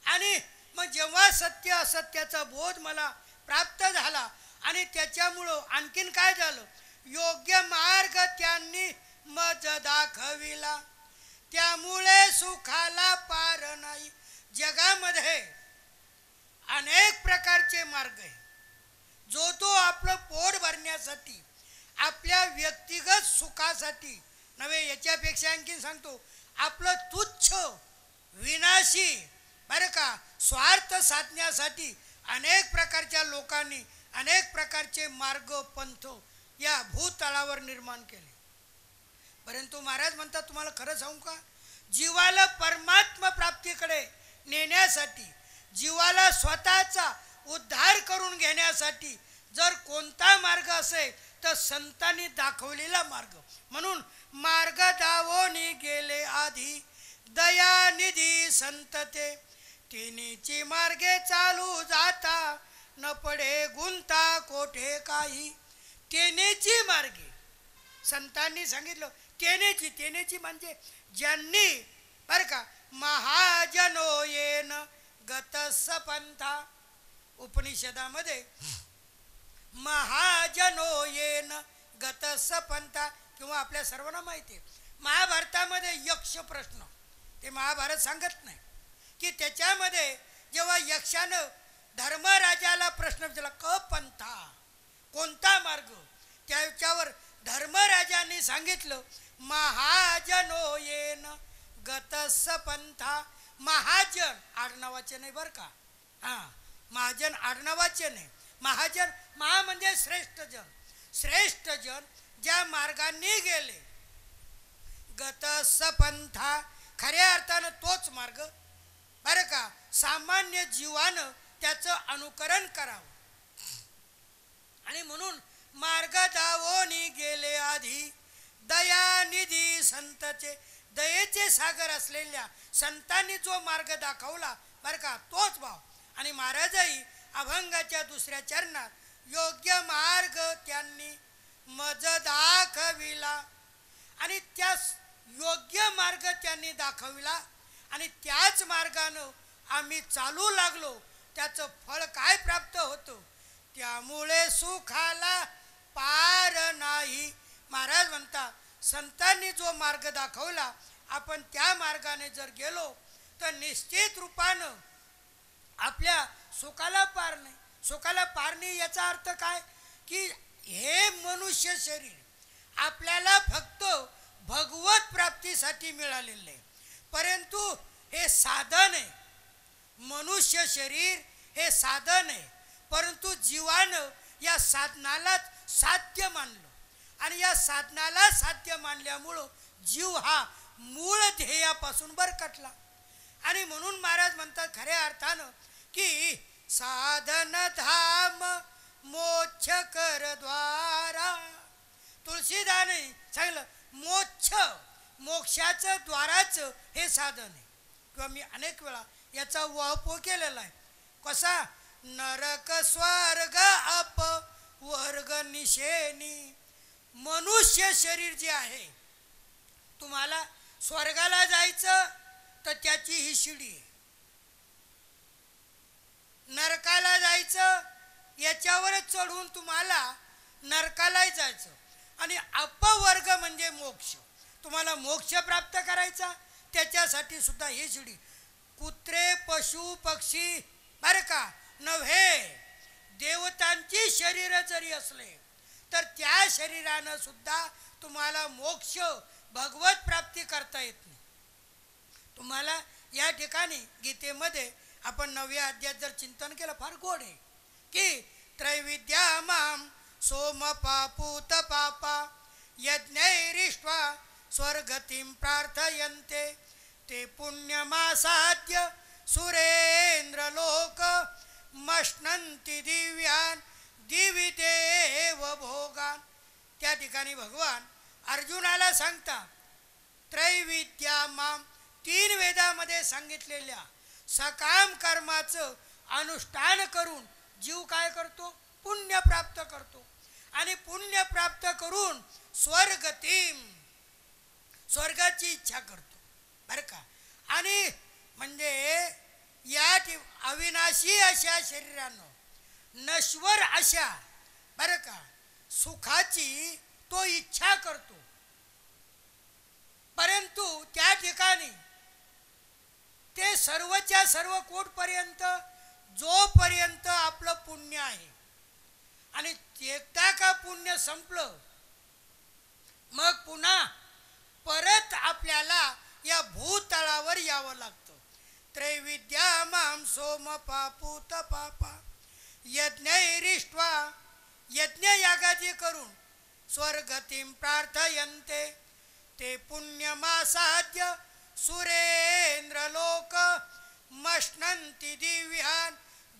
Speaker 1: आणि मग जेव्हा सत्य असत्याचा बोध मला प्राप्त झाला आणि त्याच्यामुळं आणखीन काय झालं, योग्य मार्ग त्यांनी मज दाखविला, त्यामुळे सुखाला पार नाही. जगामध्ये अनेक प्रकारचे मार्ग आहे. जो तो आपलं पोट भरण्यासाठी, आपल्या व्यक्तिगत सुखासाठी नव्हे, याच्यापेक्षा आणखीन सांगतो, आपलं तुच्छ विनाशी बरं का स्वार्थ साधण्यासाठी अनेक प्रकारच्या लोकांनी अनेक प्रकारचे मार्ग पंथ या भूतळावर निर्माण केले. परंतु महाराज म्हणतात, तुम्हाला खरं सांगू का, जीवाला परमात्मा प्राप्तीकडे नेण्यासाठी, जीवाला स्वतःचा उद्धार करून घेण्यासाठी जर कोणता मार्ग असेल तर संतांनी दाखवलेला मार्ग. म्हणून मार्ग दावोनी गेले आधी दयानिधी संतते, तिनीची मार्गे चालू जाता न पडे गुंता कोठे काही. तेनेची मार्गे संतांनी सांगितलं, तेनेची म्हणजे ज्यांनी बरं का महाजनो येन गतस पंथा. उपनिषदामध्ये महाजनो येन गतस पंथा, किंवा आपल्या सर्वांना माहिती आहे महाभारतामध्ये यक्ष प्रश्न, ते महाभारत सांगत नाही की त्याच्यामध्ये जेव्हा यक्षानं धर्मराजाला प्रश्न विचारला, क पंथा कोणता मार्ग, त्याच्यावर धर्मराजांनी सांगितलं महाजनो येन गतस पंथा. महाजन आडनावाचे नाही बरं का, हां, महाजन आडनावाचे नाही. महाजन, महा म्हणजे श्रेष्ठ जन, श्रेष्ठ जन ज्या मार्गाने गेले, गतस पंथा खऱ्या अर्थानं तोच मार्ग बरं का. सामान्य जीवानं त्याचं अनुकरण करावं. आणि म्हणून मार्ग दावोनी गेले आधी दयानिधी संतचे, दयेचे सागर असलेल्या संतांनी जो मार्ग दाखवला बरं का, तोच भाव. आणि महाराजही अभंगाच्या दुसऱ्या चरणात योग्य मार्ग त्यांनी मज दाखविला आणि त्या योग्य मार्ग त्यांनी दाखविला आणि त्याच मार्गानं आम्ही चालू लागलो. त्याचं फळ काय प्राप्त होतं? त्यामुळे सुखाला पार नाही. महाराज म्हणतात संतांनी जो मार्ग दाखवला आपण त्या मार्गाने जर गेलो तर निश्चित रूपानं आपल्या सुखाला पार नाही. सुखाला पार नाही याचा अर्थ काय की हे मनुष्य शरीर आपल्याला फक्त भगवत प्राप्तीसाठी मिळालेलं आहे, परंतु हे साधन आहे. मनुष्य शरीर हे साधन आहे, परंतु जीवानं या साधनालाच साध्य मानलं आणि या साधनाला साध्य मानल्यामुळं जीव हा मूळ ध्येयापासून बरकटला. आणि म्हणून महाराज म्हणतात खऱ्या अर्थानं की साधन धाम मोक्ष कर द्वारा. तुळशीदाने सांगितलं मोक्षाचं द्वाराचं हे साधन आहे. किंवा मी अनेक वेळा याचा वापर केलेला आहे. कसा? नरक स्वर्ग अप वर्ग निशेनी. मनुष्य शरीर जे आहे, तुम्हाला स्वर्गाला जायचं तर त्याची ही शिडी आहे, नरकाला जायचं याच्यावरच चढून तुम्हाला नरकालाही जायचं. आणि अपवर्ग म्हणजे मोक्ष. तुम्हाला मोक्ष प्राप्त करायचा त्याच्यासाठी सुद्धा ही शिडी. कुत्रे पशु पक्षी बरं का नव्हे, देवतांची शरीर जरी असले तर त्या शरीरानं सुद्धा तुम्हाला मोक्ष भगवत प्राप्ती करता येत नाही. तुम्हाला या ठिकाणी गीतेमध्ये आपण 9व्या अध्यायात जर चिंतन केलं फार गोड आहे की त्रैविद्या माम सोम पापूत पापा यज्ञैरिष्ट्वा स्वर्गतिं प्रार्थयन्ते ते पुण्यमासाद्य सुरेंद्र लोक मश्नन्ति दिव्यान दिवी देव भोगान. त्या ठिकाणी भगवान अर्जुनाला सांगता त्रैविद्या माम, 3 वेदामध्ये सांगितलेल्या सकाम कर्माचं अनुष्ठान करून जीव काय करतो? पुण्य प्राप्त करतो. आणि पुण्य प्राप्त करून स्वर्गाची इच्छा करतो बरं का. आणि म्हणजे या अविनाशी अशा शरीरानं नश्वर अशा बरं का सुखाची तो इच्छा करतो, परंतु त्या ठिकाणी ते सर्वच्या सर्व कोटपर्यंत जोपर्यंत आपलं पुण्य आहे आणि एकदा का पुण्य संपलं मग पुन्हा परत आपल्याला या भूतळावर यावं लागतं. त्रैविद्या माम सोम पापूत पापा यज्ञैरिष्ट्वा, यज्ञ यागादी करून स्वर्गतिं प्रार्थयन्ते ते पुण्यमासाद्य सुरेंद्र लोक मश्नन्ति दिव्यान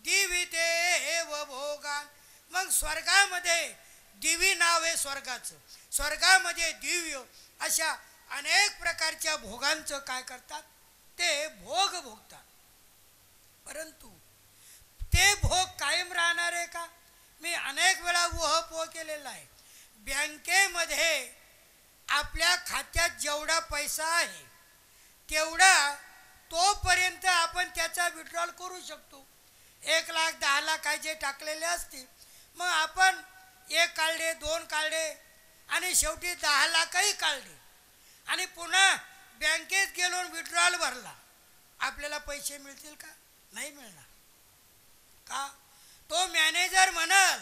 Speaker 1: दिवी देव भोगान. मग स्वर्गामध्ये दिवी नाव आहे स्वर्गाचं, स्वर्गामध्ये दिव्य अशा अनेक प्रकारच्या भोगांचं काय करतात? ते भोग भोगतात. परंतु ते भोग कायम राहणार आहे का? मी अनेक वेळा ऊहापोह केलेला आहे. बँकेमध्ये आपल्या खात्यात जेवढा पैसा आहे तेवढा तोपर्यंत आपण त्याचा विड्रॉल करू शकतो. 1 लाख 10 लाख जे टाकलेले असतील मग आपण 1 काढले 2 काढले आणि शेवटी 10 लाखही काढले आणि पुन्हा बँकेत गेलो विड्रॉल भरला, आपल्याला पैसे मिळतील का? नाही मिळणार. का? तो मॅनेजर म्हणाल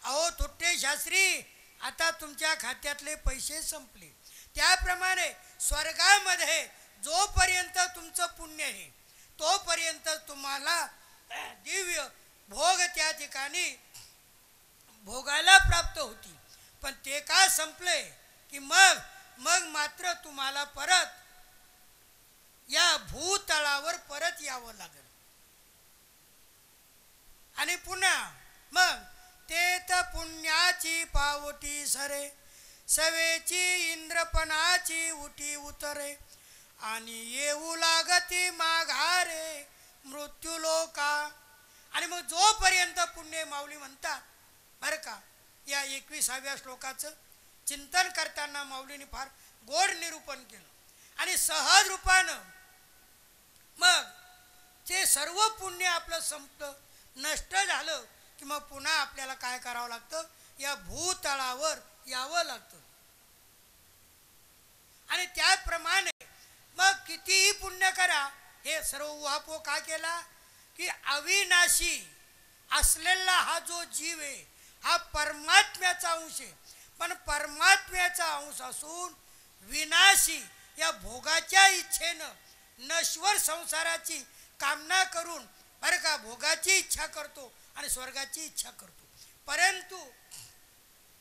Speaker 1: अहो थुट्टे शास्त्री आता तुमच्या खात्यातले पैसे संपले. त्याप्रमाणे स्वर्गामध्ये जोपर्यंत तुमचं पुण्य आहे तोपर्यंत तुम्हाला दिव्य भोग त्या ठिकाणी भोगायला प्राप्त होती. पण ते का संपले की मग मात्र तुम्हाला परत या भूतळावर परत यावं लागेल. आणि पुन्हा मग ते तर पुण्याची पावटी सरे सवेची इंद्रपणाची उटी उतरे आणि येऊ लागती माघारे मृत्यू लोका. आणि मग जोपर्यंत पुण्य माऊली म्हणतात बरं का, या 21व्या श्लोकाचं चिंतन करताना माऊलीने फार गोड निरूपण केलं आणि सहज रूपानं मग ते सर्व पुण्य आपलं संपलं, नष्ट झालं की मग पुन्हा आपल्याला काय करावं लागतं, या भूतळावर यावं लागतं. आणि त्याप्रमाणे मग कितीही पुण्य करा, हे सर्व उहापोह का केला की अविनाशी असलेला हा जो जीव आहे हा परमात्म्याचा अंश आहे, पण परमात्म्याचा अंश असून विनाशी या भोगाच्या इच्छेनं नश्वर संसाराची कामना करून बरं का भोगाची इच्छा करतो आणि स्वर्गाची इच्छा करतो. परंतु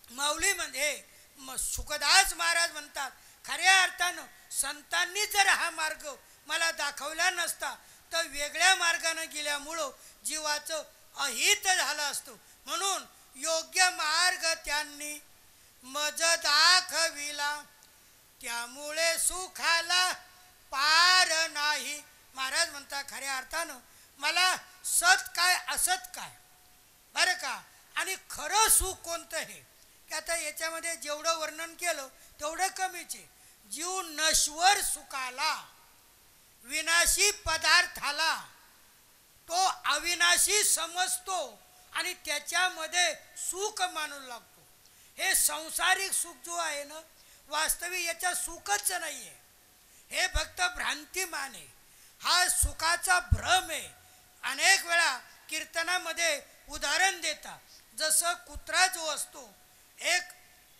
Speaker 1: माऊलीमध्ये शुकदास महाराज म्हणतात खऱ्या अर्थानं संतांनी जर हा मार्ग मला दाखवला नसता तर वेगळ्या मार्गाने गेल्यामुळं जीवाचं अहित झालं असतं. म्हणून योग्य मार्ग त्यांनी मज दाखविला, त्यामुळे सुखाला पार नाही. महाराज म्हणतात खऱ्या अर्थानं मला सत काय असत काय बरं का, आणि खरं सुख कोणतं हे की आता याच्यामध्ये जेवढं वर्णन केलं तेवढं कमीच आहे. जीव नश्वर सुखाला विनाशी पदार्थाला तो अविनाशी समजतो आणि त्याच्यामध्ये सुख मानू लागतो. हे संसारिक सुख जो आहे ना वास्तविक याच्या सुखच नाही आहे, हे फक्त भ्रांतिमान आहे, हा सुखाचा भ्रम आहे. अनेक वेळा कीर्तनामध्ये उदाहरण देतात, जसं कुत्रा जो असतो एक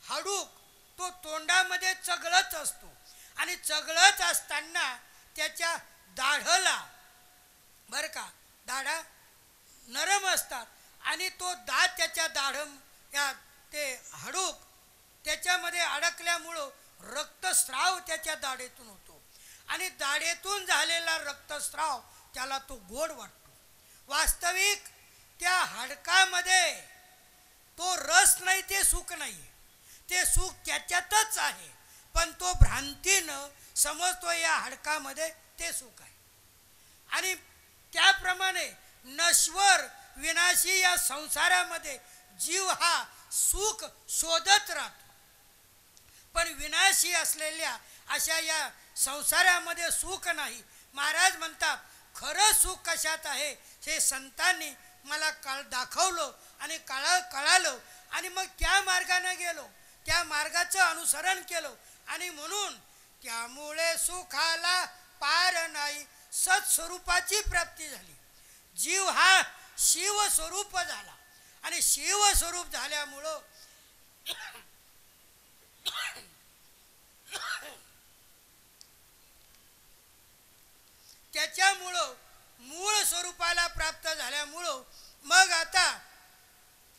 Speaker 1: हाडूक तो तोंडामध्ये चगळत असतो आणि चगळत असताना त्याच्या दाढला बरं का दाढा नरम असतात आणि तो दात त्याच्या दाढम या ते हाडूक त्याच्यामध्ये अडकल्यामुळं रक्तस्राव त्याच्या दाढेतून होतो आणि दाढेतून झालेला रक्तस्राव त्याला तो गोड वाटतो. वास्तविक त्या हाडकामध्ये तो रस नाही, ते सुख नाही, ते सुख त्याच्यातच आहे, पण तो भ्रांतीनं समजतो या हाडकामध्ये ते सुख आहे. आणि त्याप्रमाणे नश्वर विनाशी या संसारामध्ये जीव हा सुख शोधत राहतो, पण विनाशी असलेल्या अशा या संसारामध्ये सुख नाही. महाराज म्हणतात खरं सुख कशात आहे हे संतांनी मला दाखवलं आणि कळालं आणि मग त्या मार्गाने गेलो, त्या मार्गाचं अनुसरण केलं आणि म्हणून त्यामुळे सुखाला पार नाही, सत्स्वरूपाची प्राप्ती झाली. जीव हा शिवस्वरूप झाला आणि शिवस्वरूप झाल्यामुळं त्याच्यामुळं मूळ स्वरूपाला प्राप्त झाल्यामुळं मग आता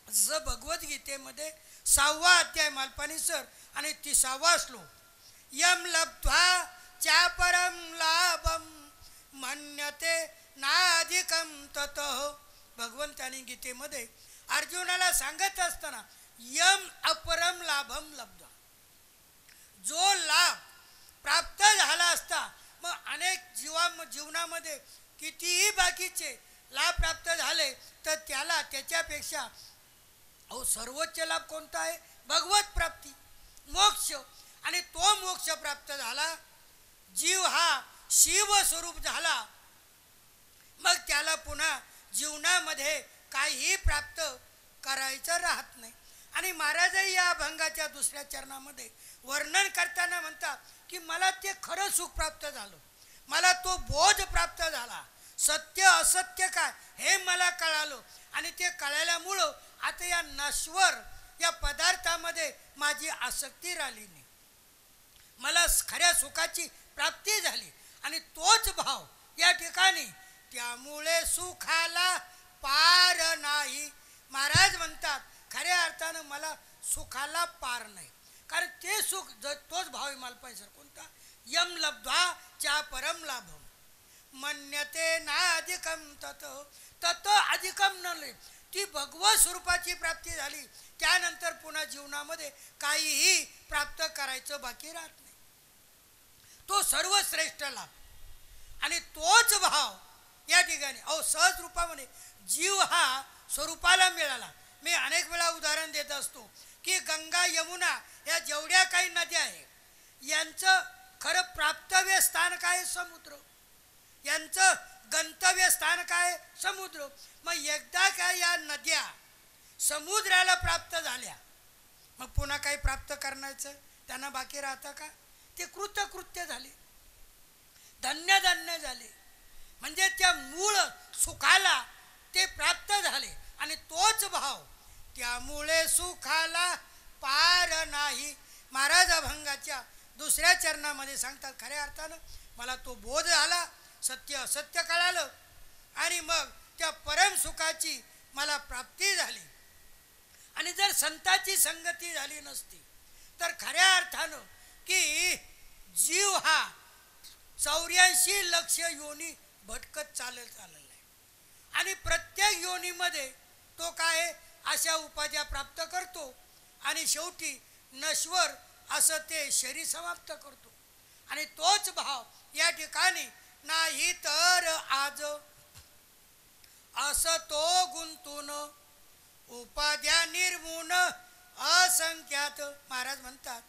Speaker 1: जसं भगवद्गीतेमध्ये 6वा अध्याय मालपाणी सर आणि 30वा श्लोक, यम लब्ध्वा चा परम लाभम मन्यते नाधिकम ततः. भगवंतानी गीतेमध्ये अर्जुनाला सांगत असताना यम अपरम लाभम लब्ध्वा, जो लाभ प्राप्त झाला असता मग अनेक जीवनामध्ये कितीही बाकीचे लाभ प्राप्त झाले तर त्याला त्याच्यापेक्षा सर्वोच्च लाभ कोणता आहे, भगवत प्राप्ती मोक्ष. आणि तो मोक्ष प्राप्त झाला, जीव हा शिवस्वरूप झाला, मग त्याला पुन्हा जीवनामध्ये काहीही प्राप्त करायचं राहत नाही. आणि महाराजही या अभंगाच्या 2ऱ्या चरणामध्ये वर्णन करताना म्हणतात की मला ते खरं सुख प्राप्त झालं, मला तो बोध प्राप्त झाला, सत्य असत्य काय हे मला कळालं आणि ते कळाल्यामुळं आता या नश्वर या पदार्थामध्ये माझी आसक्ती राहिली नाही, मला खऱ्या सुखाची प्राप्ती झाली. आणि तोच भाव या ठिकाणी त्यामुळे सुखाला पार नाही. महाराज म्हणतात खऱ्या अर्थानं मला सुखाला पार नाही, कारण ते सुख तोच भाव आहे मालपाई सर कोणता, यम लब्ध्वा चा परम लाभम मन्यते ना अधिकम तत अधिकम न, ती भगवत स्वरूपाची प्राप्ती झाली त्यानंतर पुन्हा जीवनामध्ये काहीही प्राप्त करायचं बाकी राहत नाही, तो सर्वश्रेष्ठ लाभ. आणि तोच भाव या ठिकाणी सहज रूपामध्ये जीव हा स्वरूपाला मिळाला. मी अनेक वेळा उदाहरण देत असतो की गंगा यमुना या जेवढ्या काही नद्या आहेत यांचं खरं प्राप्तव्य स्थान काय? समुद्र. यांचं गंतव्य स्थान काय? समुद्र. मग एकदा काय या नद्या समुद्राला प्राप्त झाल्या मग पुन्हा काही प्राप्त करण्याचं त्यांना बाकी राहतं का? ते कृतकृत्य झाले, धन्य धन्य झाले. म्हणजे त्या मूळ सुखाला ते प्राप्त झाले. आणि तोच भाव त्यामुळे सुखाला पार नाही. महाराज अभंगाच्या दुसऱ्या चरणामध्ये सांगतात खऱ्या अर्थानं मला तो बोध झाला, सत्य असत्य कळालं आणि मग त्या परम सुखाची मला प्राप्ती झाली. आणि जर संताची संगती झाली नसती तर खऱ्या अर्थानं की जीव हा 84 लक्ष योनी भटकत चाललेला आहे आणि प्रत्येक योनीमध्ये तो काय अशा उपाध्या प्राप्त करतो आणि शेवटी नश्वर असं ते शरीर समाप्त करतो. आणि तोच भाव या ठिकाणी नाही तर आज असं तो गुंतून उपाध्या निर्मून असंख्यात. महाराज म्हणतात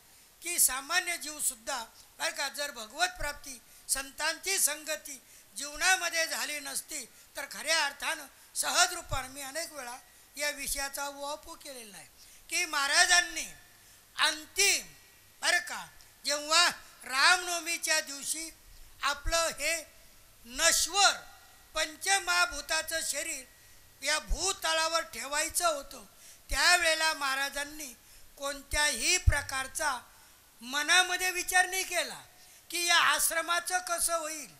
Speaker 1: की सामान्य जीव सुद्धा बरं का जर भगवत प्राप्ती संतांची संगती जीवनामध्ये झाली नसती तर खऱ्या अर्थानं सहज रूपानं मी अनेक वेळा या विषयाचा वापर केलेला आहे की महाराजांनी अंतिम बरं का जेव्हा रामनवमीच्या दिवशी आपलं हे नश्वर पंचमहाभूताचं शरीर या भूतळावर ठेवायचं होतं त्यावेळेला महाराजांनी कोणत्याही प्रकारचा मनामध्ये विचार नाही केला की या आश्रमाचं कसं होईल,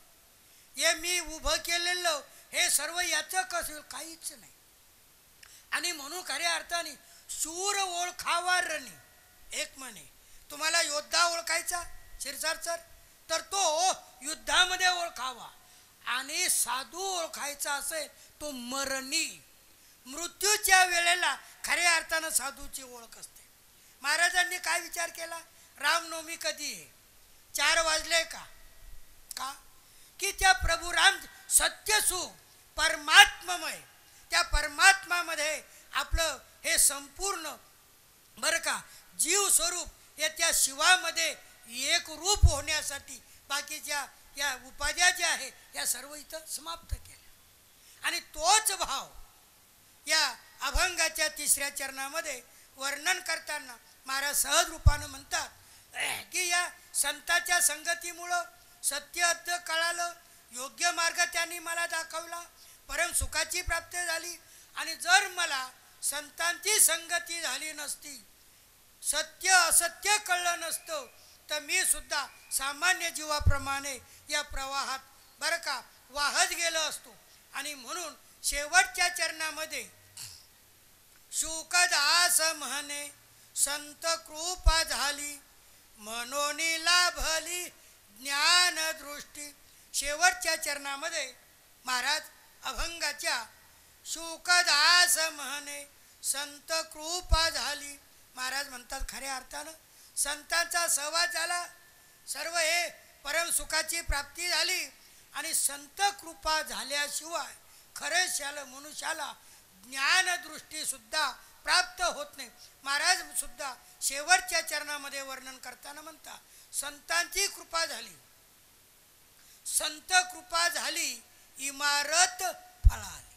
Speaker 1: हे मी उभं केलेलं हे सर्व याचं कसं होईल, काहीच नाही. आणि म्हणून खऱ्या अर्थाने शूर ओळखावा रणी. एक म्हणे तुम्हाला योद्धा ओळखायचा शिरसाट तर तो युद्धामध्ये ओळखावा आणि साधू ओळखायचा असेल तो मरणी. मृत्यूच्या वेळेला खऱ्या अर्थानं साधूची ओळख असते. महाराजांनी काय विचार केला? रामनवमी कधी आहे? 4 वाजले का? का की त्या प्रभू राम सत्यसुख परमात्ममय त्या परमात्मामध्ये आपलं हे संपूर्ण बरं का जीव स्वरूप हे त्या शिवामध्ये एक रूप होण्यासाठी बाकीच्या या उपाध्या ज्या आहे या सर्व इथं समाप्त केल्या. आणि तोच भाव या अभंगाच्या 3ऱ्या चरणामध्ये वर्णन करताना महाराज सहज रूपानं म्हणतात की या संताच्या संगतीमुळं सत्य अर्थ कळालं, योग्य मार्ग त्यांनी मला दाखवला, परम सुखाची प्राप्ती झाली. आणि जर मला संतांची संगती झाली नसती, सत्य असत्य कळलं नसतं तर मी सुद्धा सामान्य जीवाप्रमाणे या प्रवाहात बरं का वाहत गेलो असतो. आणि म्हणून शेवटच्या चरणामध्ये शुकदास म्हणे संत कृपा झाली मनोनी लाभली ज्ञान दृष्टी. शेवटच्या चरणामध्ये महाराज अभंगाच्या शुकदास म्हणे संत कृपा झाली. महाराज म्हणतात खऱ्या अर्थानं संतांचा सहवास झाला, सर्व हे परम सुखाची प्राप्ती झाली. आणि संत कृपा झाल्याशिवाय खरंच मनुष्याला ज्ञानदृष्टी सुद्धा प्राप्त होत नाही. महाराज सुद्धा शेवटच्या चरणामध्ये वर्णन करताना म्हणतात संतांची कृपा झाली, संत कृपा झाली इमारत फळाली.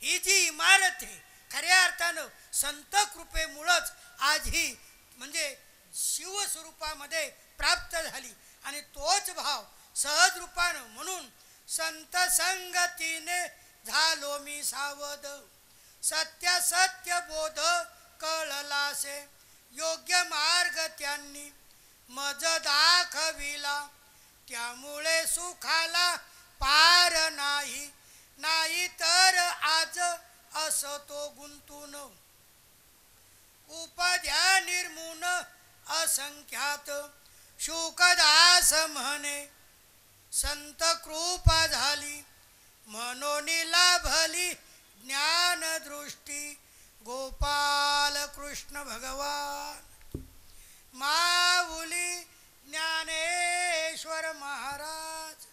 Speaker 1: ही जी इमारत आहे खऱ्या अर्थानं संत कृपेमुळंच आज ही म्हणजे शिवस्वरूपामध्ये प्राप्त झाली. आणि तोच भाव सहज रूपानं म्हणून संत संगतीने झालो मी सावध सत्य सत्य बोध कळलासे योग्य मार्ग त्यांनी मज दाखविला त्यामुळे सुखाला पार नाही. नाही तर आज असं तो गुंतून उपाध्या निर्मून असंख्यात. शुकदास म्हणे संत कृपा झाली मनोनी लाभली ज्ञान दृष्टी. गोपाल कृष्ण भगवान माऊली ज्ञानेश्वर महाराज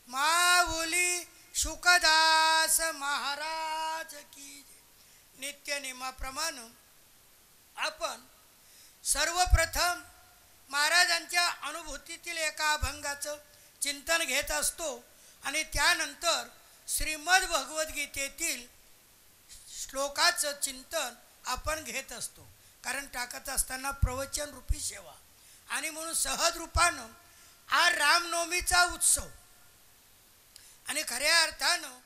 Speaker 1: माऊली शुकदास महाराज की जय. नित्यनेमाप्रमाणे आपण सर्वप्रथम महाराजांच्या अनुभूतीतील एका अभंगाचं चिंतन घेत असतो आणि त्यानंतर श्रीमद भगवद्गीतेतील श्लोकाचं चिंतन आपण घेत असतो. कारण टाकत असताना प्रवचन रूपी सेवा आणि म्हणून सहज रूपानं हा रामनवमीचा उत्सव आणि खऱ्या अर्थानं